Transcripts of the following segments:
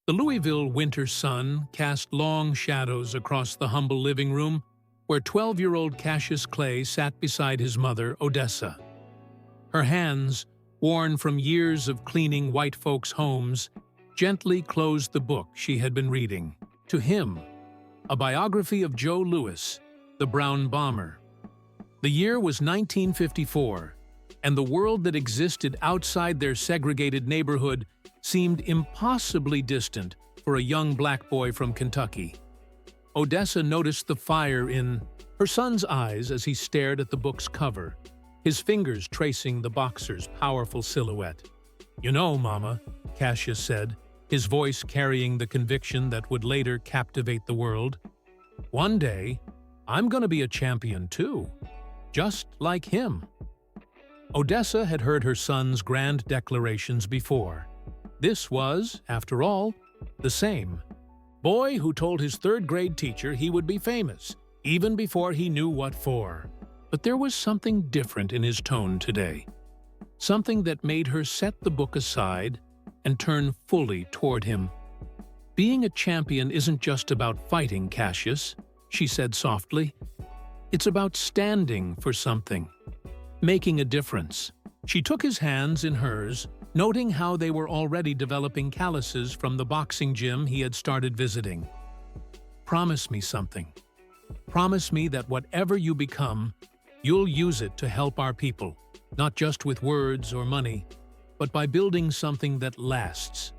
The Louisville winter sun cast long shadows across the humble living room where 12-year-old Cassius Clay sat beside his mother, Odessa. Her hands, worn from years of cleaning white folks' homes, gently closed the book she had been reading. To him, a biography of Joe Louis, the Brown Bomber. The year was 1954, and the world that existed outside their segregated neighborhood seemed impossibly distant for a young black boy from Kentucky. Odessa noticed the fire in her son's eyes as he stared at the book's cover, his fingers tracing the boxer's powerful silhouette. "You know, Mama," Cassius said, his voice carrying the conviction that would later captivate the world, "one day, I'm gonna be a champion too, just like him." Odessa had heard her son's grand declarations before. This was, after all, the same boy who told his third-grade teacher he would be famous, even before he knew what for. But there was something different in his tone today, something that made her set the book aside and turn fully toward him. "Being a champion isn't just about fighting, Cassius," she said softly. "It's about standing for something, making a difference." She took his hands in hers, noting how they were already developing calluses from the boxing gym he had started visiting. "Promise me something. Promise me that whatever you become, you'll use it to help our people, not just with words or money, but by building something that lasts.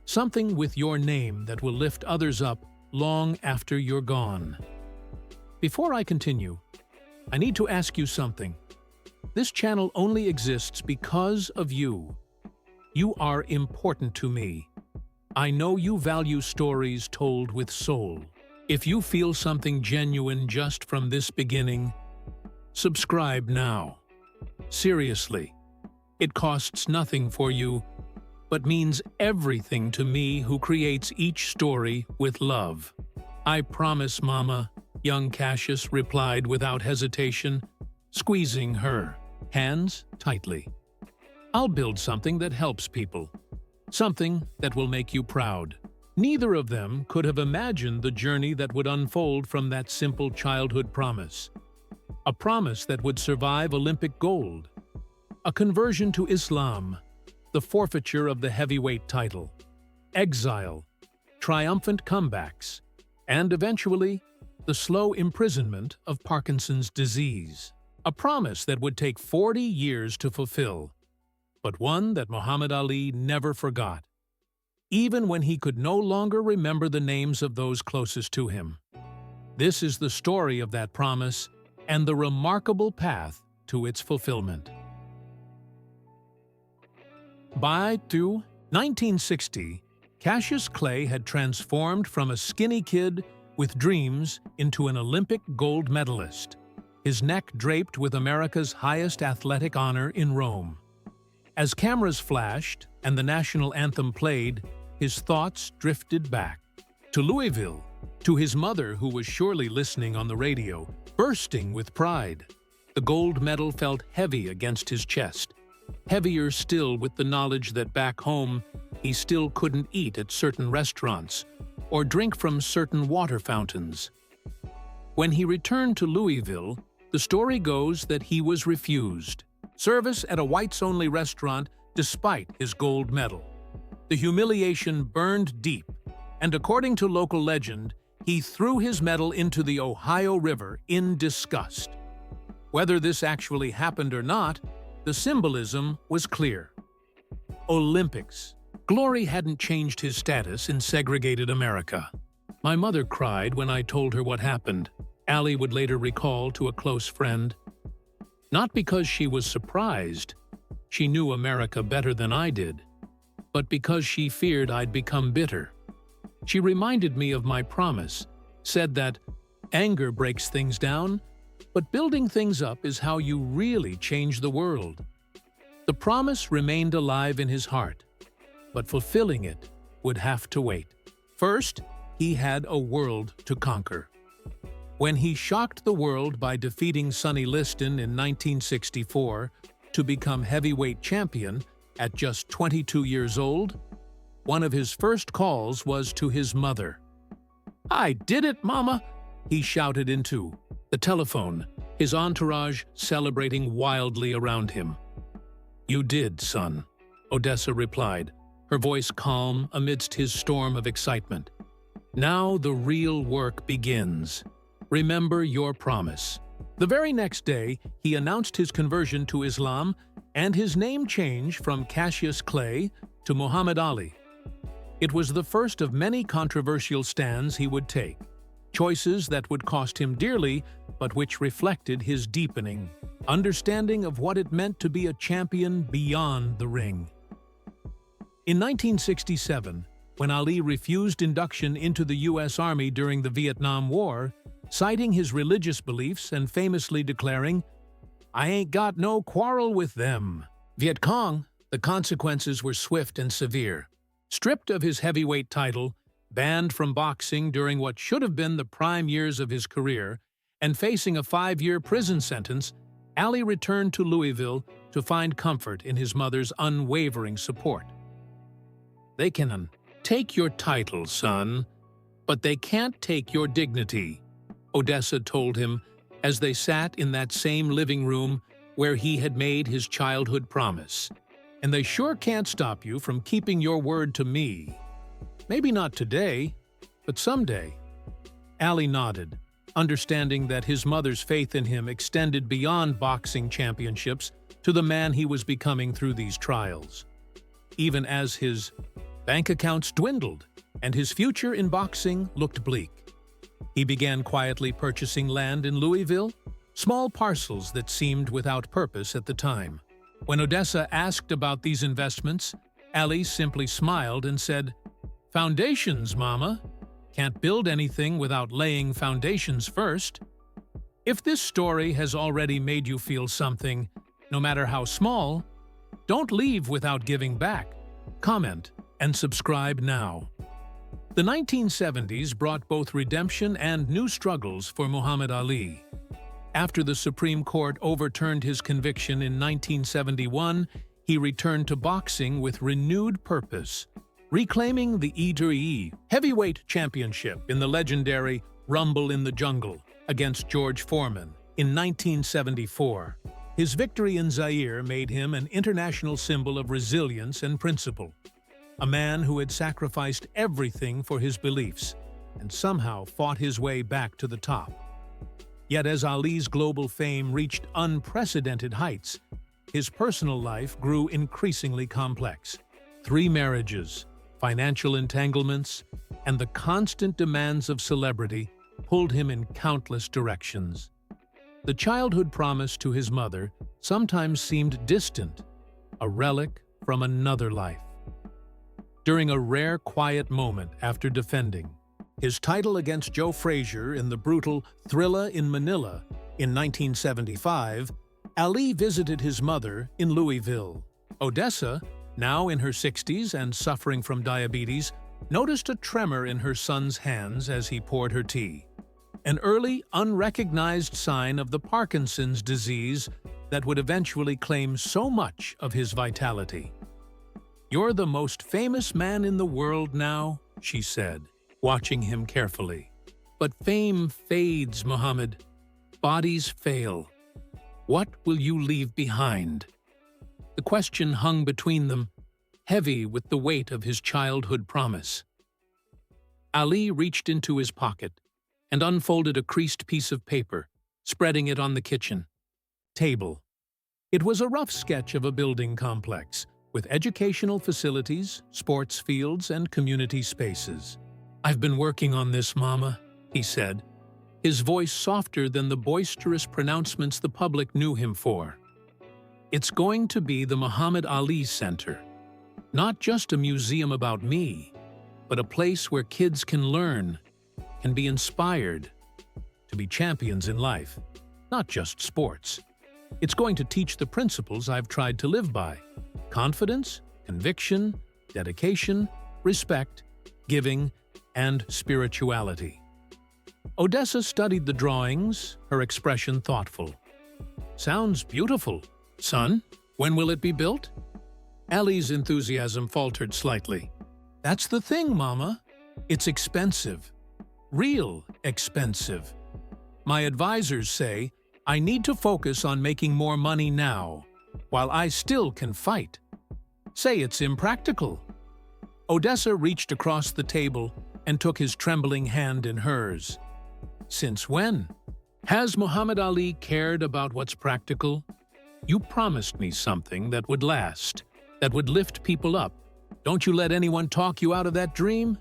Something with your name that will lift others up long after you're gone." Before I continue, I need to ask you something. This channel only exists because of you. You are important to me. I know you value stories told with soul. If you feel something genuine just from this beginning, subscribe now. Seriously, it costs nothing for you, but means everything to me who creates each story with love. "I promise, Mama," young Cassius replied without hesitation, squeezing her hands tightly. "I'll build something that helps people, something that will make you proud." Neither of them could have imagined the journey that would unfold from that simple childhood promise. A promise that would survive Olympic gold, a conversion to Islam, the forfeiture of the heavyweight title, exile, triumphant comebacks, and eventually, the slow imprisonment of Parkinson's disease. A promise that would take 40 years to fulfill, but one that Muhammad Ali never forgot, even when he could no longer remember the names of those closest to him. This is the story of that promise and the remarkable path to its fulfillment. By 1960, Cassius Clay had transformed from a skinny kid with dreams into an Olympic gold medalist, his neck draped with America's highest athletic honor in Rome. As cameras flashed and the national anthem played, his thoughts drifted back to Louisville, to his mother who was surely listening on the radio, bursting with pride. The gold medal felt heavy against his chest, heavier still with the knowledge that back home he still couldn't eat at certain restaurants or drink from certain water fountains. When he returned to Louisville, the story goes that he was refused service at a whites-only restaurant despite his gold medal. The humiliation burned deep, and according to local legend, he threw his medal into the Ohio River in disgust. Whether this actually happened or not, the symbolism was clear. Olympics. Glory hadn't changed his status in segregated America. "My mother cried when I told her what happened," Ali would later recall to a close friend. "Not because she was surprised, she knew America better than I did, but because she feared I'd become bitter. She reminded me of my promise, said that anger breaks things down, but building things up is how you really change the world." The promise remained alive in his heart, but fulfilling it would have to wait. First, he had a world to conquer. When he shocked the world by defeating Sonny Liston in 1964 to become heavyweight champion at just 22 years old, One of his first calls was to his mother. "I did it, Mama!" he shouted into the telephone, his entourage celebrating wildly around him. "You did, son," Odessa replied, her voice calm amidst his storm of excitement. "Now the real work begins. Remember your promise." The very next day, he announced his conversion to Islam and his name change from Cassius Clay to Muhammad Ali. It was the first of many controversial stands he would take, choices that would cost him dearly, but which reflected his deepening understanding of what it meant to be a champion beyond the ring. In 1967, when Ali refused induction into the U.S. Army during the Vietnam War, citing his religious beliefs and famously declaring, "I ain't got no quarrel with them." Viet Cong, the consequences were swift and severe. Stripped of his heavyweight title, banned from boxing during what should have been the prime years of his career, and facing a 5-year prison sentence, Ali returned to Louisville to find comfort in his mother's unwavering support. "They can take your title, son, but they can't take your dignity," Odessa told him as they sat in that same living room where he had made his childhood promise. "And they sure can't stop you from keeping your word to me. Maybe not today, but someday." Ali nodded, understanding that his mother's faith in him extended beyond boxing championships to the man he was becoming through these trials. Even as his bank accounts dwindled and his future in boxing looked bleak, he began quietly purchasing land in Louisville, small parcels that seemed without purpose at the time. When Odessa asked about these investments, Ali simply smiled and said, "Foundations, Mama. Can't build anything without laying foundations first." If this story has already made you feel something, no matter how small, don't leave without giving back. Comment and subscribe now. The 1970s brought both redemption and new struggles for Muhammad Ali. After the Supreme Court overturned his conviction in 1971, he returned to boxing with renewed purpose, reclaiming the E heavyweight championship in the legendary Rumble in the Jungle against George Foreman in 1974. His victory in Zaire made him an international symbol of resilience and principle, a man who had sacrificed everything for his beliefs and somehow fought his way back to the top. Yet as Ali's global fame reached unprecedented heights, his personal life grew increasingly complex. 3 marriages, financial entanglements, and the constant demands of celebrity pulled him in countless directions. The childhood promise to his mother sometimes seemed distant, a relic from another life. During a rare quiet moment after defending his title against Joe Frazier in the brutal Thrilla in Manila in 1975, Ali visited his mother in Louisville. Odessa, now in her 60s and suffering from diabetes, noticed a tremor in her son's hands as he poured her tea, an early, unrecognized sign of the Parkinson's disease that would eventually claim so much of his vitality. "You're the most famous man in the world now," she said, watching him carefully. "But fame fades, Muhammad. Bodies fail. What will you leave behind?" The question hung between them, heavy with the weight of his childhood promise. Ali reached into his pocket and unfolded a creased piece of paper, spreading it on the kitchen table. It was a rough sketch of a building complex, with educational facilities, sports fields, and community spaces. "I've been working on this, Mama," he said, his voice softer than the boisterous pronouncements the public knew him for. "It's going to be the Muhammad Ali Center. Not just a museum about me, but a place where kids can learn, can be inspired, to be champions in life, not just sports. It's going to teach the principles I've tried to live by: confidence, conviction, dedication, respect, giving, and spirituality." Odessa studied the drawings, her expression thoughtful. "Sounds beautiful, son. When will it be built?" Ali's enthusiasm faltered slightly. That's the thing, Mama. It's expensive. Real expensive. My advisors say I need to focus on making more money now, while I still can fight. Say it's impractical. Odessa reached across the table and took his trembling hand in hers. Since when? Has Muhammad Ali cared about what's practical? You promised me something that would last, that would lift people up. Don't you let anyone talk you out of that dream?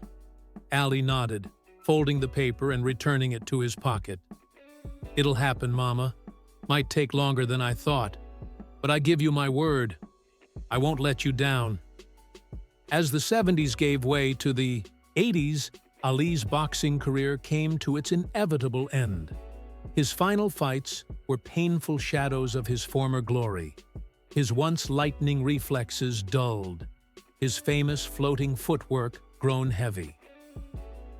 Ali nodded, folding the paper and returning it to his pocket. It'll happen, Mama. Might take longer than I thought, but I give you my word. I won't let you down. As the 70s gave way to the 80s, Ali's boxing career came to its inevitable end. His final fights were painful shadows of his former glory. His once lightning reflexes dulled, his famous floating footwork grown heavy.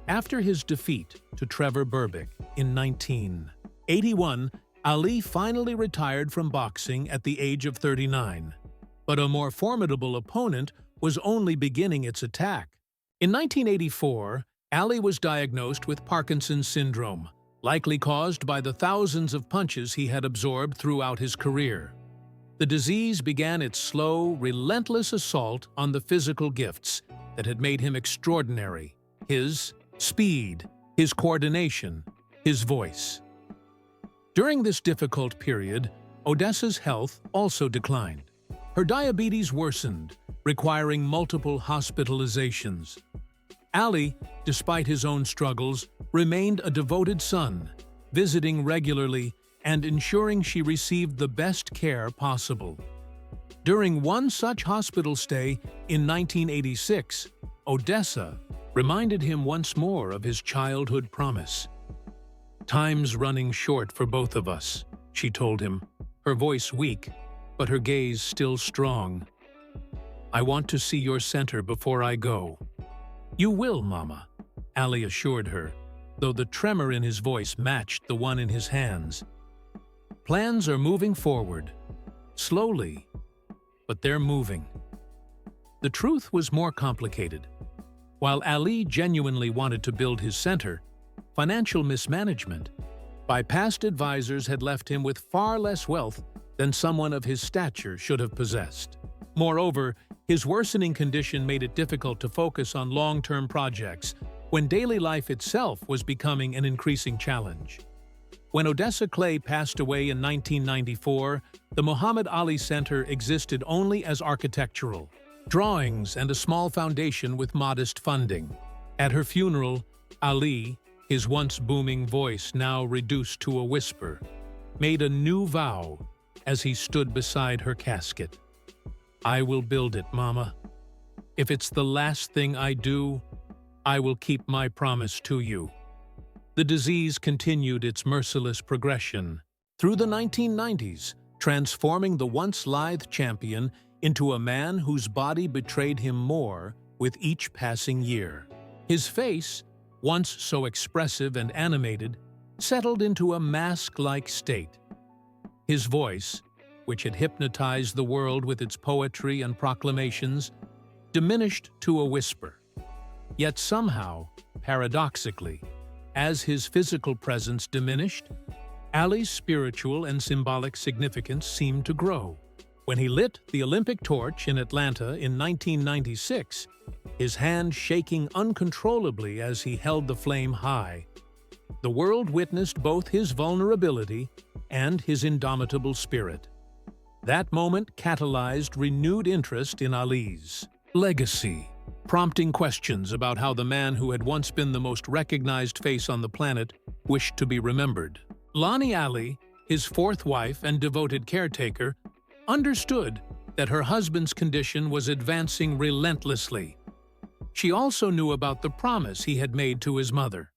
After his defeat to Trevor Berbick in 1981, Ali finally retired from boxing at the age of 39. But a more formidable opponent was only beginning its attack. In 1984, Ali was diagnosed with Parkinson's syndrome, likely caused by the thousands of punches he had absorbed throughout his career. The disease began its slow, relentless assault on the physical gifts that had made him extraordinary: his speed, his coordination, his voice. During this difficult period, Odessa's health also declined. Her diabetes worsened, requiring multiple hospitalizations. Ali, despite his own struggles, remained a devoted son, visiting regularly and ensuring she received the best care possible. During one such hospital stay in 1986, Odessa reminded him once more of his childhood promise. "Time's running short for both of us," she told him, her voice weak, but her gaze still strong. "I want to see your center before I go." "You will, Mama," Ali assured her, though the tremor in his voice matched the one in his hands. Plans are moving forward, slowly, but they're moving. The truth was more complicated. While Ali genuinely wanted to build his center, financial mismanagement by past advisors had left him with far less wealth than someone of his stature should have possessed. Moreover, his worsening condition made it difficult to focus on long-term projects when daily life itself was becoming an increasing challenge. When Odessa Clay passed away in 1994, the Muhammad Ali Center existed only as architectural drawings and a small foundation with modest funding. At her funeral, Ali, his once booming voice now reduced to a whisper, made a new vow as he stood beside her casket. "I will build it, Mama. If it's the last thing I do, I will keep my promise to you." The disease continued its merciless progression through the 1990s, transforming the once lithe champion into a man whose body betrayed him more with each passing year. His face, once so expressive and animated, settled into a mask-like state. His voice, which had hypnotized the world with its poetry and proclamations, diminished to a whisper. Yet somehow, paradoxically, as his physical presence diminished, Ali's spiritual and symbolic significance seemed to grow. When he lit the Olympic torch in Atlanta in 1996, his hand shaking uncontrollably as he held the flame high, the world witnessed both his vulnerability and his indomitable spirit. That moment catalyzed renewed interest in Ali's legacy, prompting questions about how the man who had once been the most recognized face on the planet wished to be remembered. Lonnie Ali, his fourth wife and devoted caretaker, understood that her husband's condition was advancing relentlessly. She also knew about the promise he had made to his mother,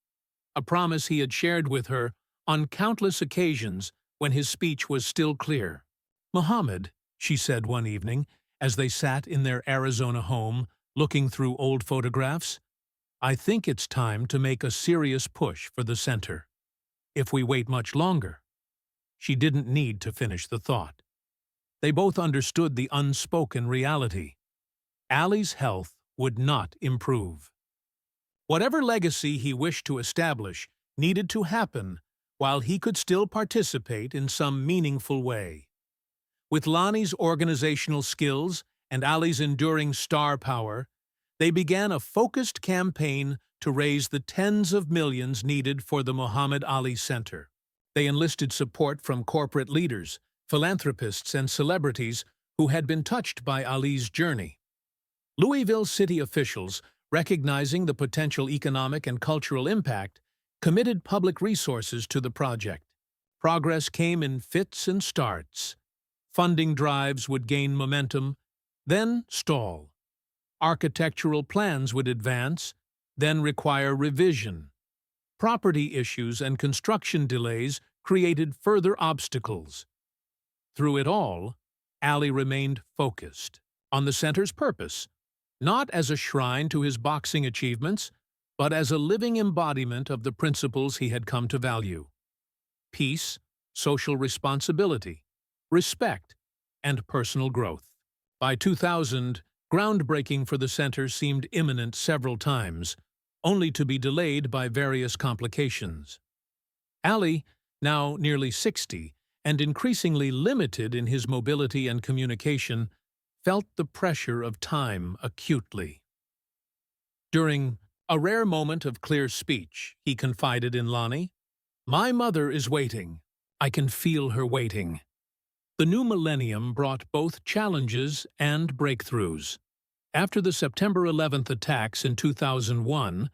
a promise he had shared with her on countless occasions when his speech was still clear. "Muhammad," she said one evening, as they sat in their Arizona home, looking through old photographs, "I think it's time to make a serious push for the center. If we wait much longer..." She didn't need to finish the thought. They both understood the unspoken reality. Ali's health would not improve. Whatever legacy he wished to establish needed to happen while he could still participate in some meaningful way. With Lonnie's organizational skills and Ali's enduring star power, they began a focused campaign to raise the tens of millions needed for the Muhammad Ali Center. They enlisted support from corporate leaders, philanthropists, and celebrities who had been touched by Ali's journey. Louisville city officials, recognizing the potential economic and cultural impact, committed public resources to the project. Progress came in fits and starts. Funding drives would gain momentum, then stall. Architectural plans would advance, then require revision. Property issues and construction delays created further obstacles. Through it all, Ali remained focused on the center's purpose, not as a shrine to his boxing achievements, but as a living embodiment of the principles he had come to value: peace, social responsibility, respect, and personal growth. By 2000, groundbreaking for the center seemed imminent several times, only to be delayed by various complications. Ali, now nearly 60 and increasingly limited in his mobility and communication, felt the pressure of time acutely. During a rare moment of clear speech, he confided in Lonnie, "My mother is waiting. I can feel her waiting." The new millennium brought both challenges and breakthroughs. After the September 11th attacks in 2001,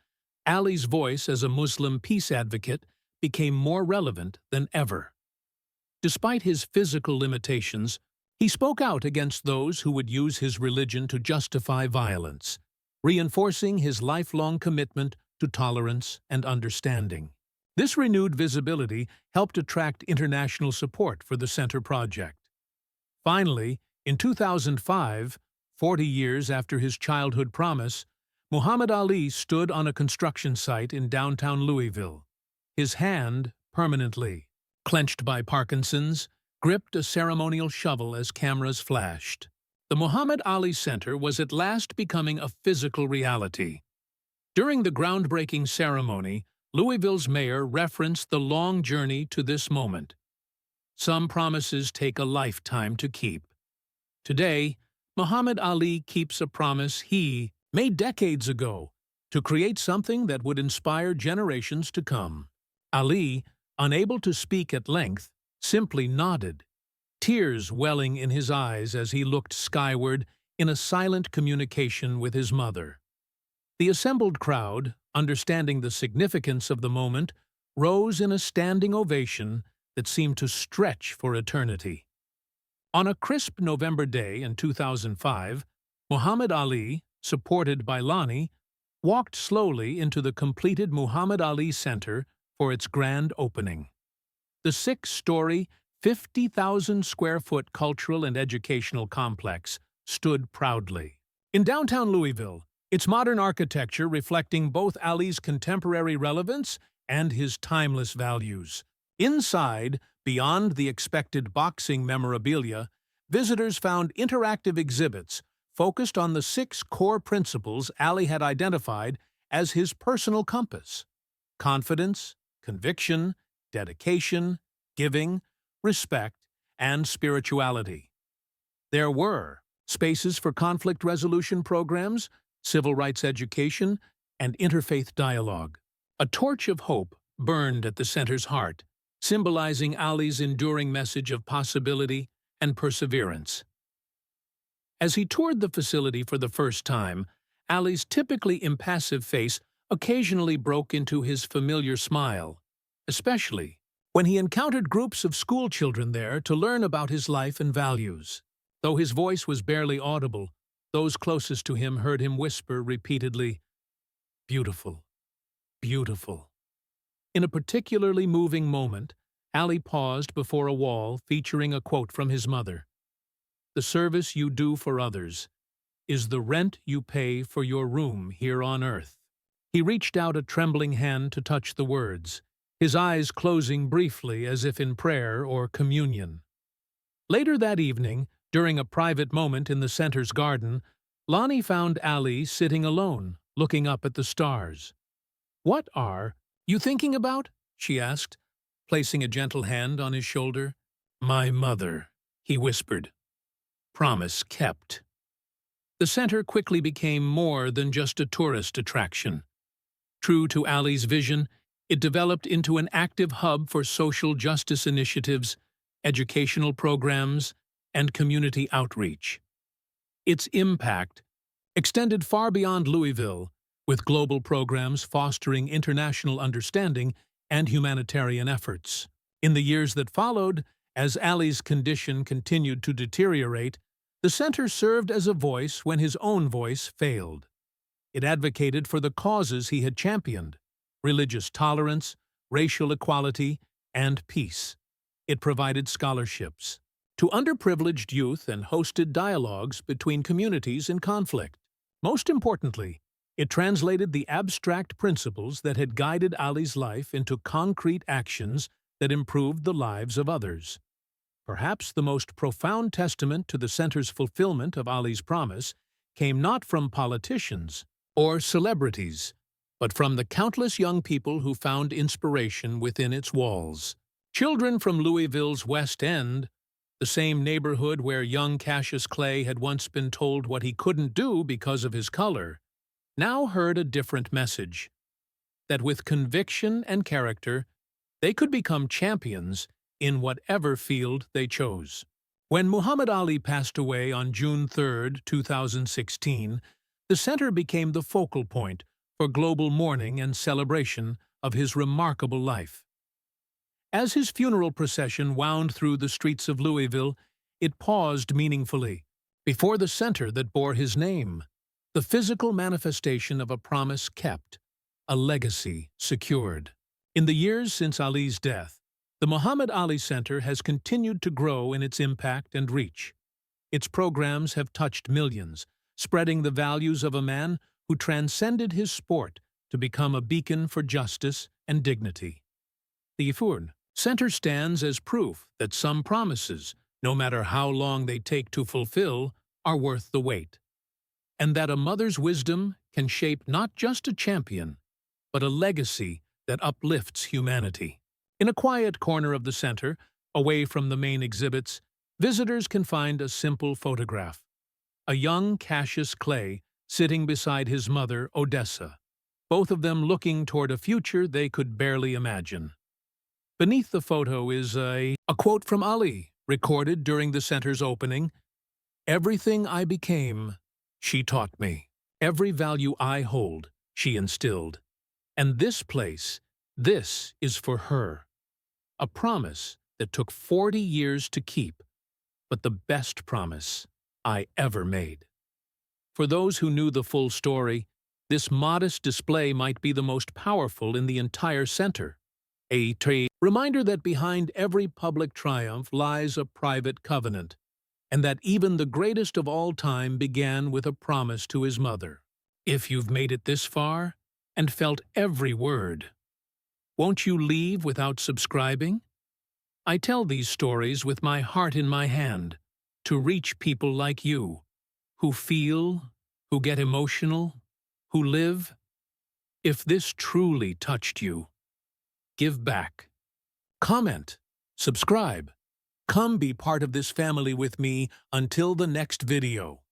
Ali's voice as a Muslim peace advocate became more relevant than ever. Despite his physical limitations, he spoke out against those who would use his religion to justify violence, reinforcing his lifelong commitment to tolerance and understanding. This renewed visibility helped attract international support for the center project. Finally, in 2005, 40 years after his childhood promise, Muhammad Ali stood on a construction site in downtown Louisville. His hand, permanently clenched by Parkinson's, gripped a ceremonial shovel as cameras flashed. The Muhammad Ali Center was at last becoming a physical reality. During the groundbreaking ceremony, Louisville's mayor referenced the long journey to this moment. Some promises take a lifetime to keep. Today, Muhammad Ali keeps a promise he made decades ago to create something that would inspire generations to come. Ali, unable to speak at length, simply nodded, tears welling in his eyes as he looked skyward in a silent communication with his mother. The assembled crowd, understanding the significance of the moment, rose in a standing ovation that seemed to stretch for eternity. On a crisp November day in 2005, Muhammad Ali, supported by Lonnie, walked slowly into the completed Muhammad Ali Center for its grand opening. The 6-story, 50,000-square-foot cultural and educational complex stood proudly. In downtown Louisville, its modern architecture reflecting both Ali's contemporary relevance and his timeless values. Inside, beyond the expected boxing memorabilia, visitors found interactive exhibits focused on the 6 core principles Ali had identified as his personal compass: confidence, conviction, dedication, giving, respect, and spirituality. There were spaces for conflict resolution programs, civil rights education, and interfaith dialogue. A torch of hope burned at the center's heart, symbolizing Ali's enduring message of possibility and perseverance. As he toured the facility for the first time, Ali's typically impassive face occasionally broke into his familiar smile, especially when he encountered groups of schoolchildren there to learn about his life and values. Though his voice was barely audible, those closest to him heard him whisper repeatedly, "Beautiful, beautiful." In a particularly moving moment, Ali paused before a wall featuring a quote from his mother. "The service you do for others is the rent you pay for your room here on earth." He reached out a trembling hand to touch the words, his eyes closing briefly as if in prayer or communion. Later that evening, during a private moment in the center's garden, Lonnie found Ali sitting alone, looking up at the stars. "What are you thinking about?" she asked, placing a gentle hand on his shoulder. "My mother," he whispered. "Promise kept." The center quickly became more than just a tourist attraction. True to Ali's vision, it developed into an active hub for social justice initiatives, educational programs, and community outreach. Its impact extended far beyond Louisville, with global programs fostering international understanding and humanitarian efforts. In the years that followed, as Ali's condition continued to deteriorate, the center served as a voice when his own voice failed. It advocated for the causes he had championed: religious tolerance, racial equality, and peace. It provided scholarships to underprivileged youth and hosted dialogues between communities in conflict. Most importantly, it translated the abstract principles that had guided Ali's life into concrete actions that improved the lives of others. Perhaps the most profound testament to the center's fulfillment of Ali's promise came not from politicians or celebrities, but from the countless young people who found inspiration within its walls. Children from Louisville's West End, the same neighborhood where young Cassius Clay had once been told what he couldn't do because of his color, now heard a different message: that with conviction and character, they could become champions in whatever field they chose. When Muhammad Ali passed away on June 3, 2016, the center became the focal point for global mourning and celebration of his remarkable life. As his funeral procession wound through the streets of Louisville, it paused meaningfully before the center that bore his name, the physical manifestation of a promise kept, a legacy secured. In the years since Ali's death, the Muhammad Ali Center has continued to grow in its impact and reach. Its programs have touched millions, spreading the values of a man who transcended his sport to become a beacon for justice and dignity. The Ifurn Center stands as proof that some promises, no matter how long they take to fulfill, are worth the wait, and that a mother's wisdom can shape not just a champion, but a legacy that uplifts humanity. In a quiet corner of the center, away from the main exhibits, visitors can find a simple photograph: a young Cassius Clay sitting beside his mother, Odessa, both of them looking toward a future they could barely imagine. Beneath the photo is a quote from Ali, recorded during the center's opening: "Everything I became, she taught me. Every value I hold, she instilled. And this place, this is for her." A promise that took 40 years to keep, but the best promise I ever made. For those who knew the full story, this modest display might be the most powerful in the entire center. A reminder that behind every public triumph lies a private covenant, and that even the greatest of all time began with a promise to his mother. If you've made it this far and felt every word, won't you leave without subscribing? I tell these stories with my heart in my hand, to reach people like you, who feel, who get emotional, who live. If this truly touched you, give back. Comment, subscribe. Come be part of this family with me until the next video.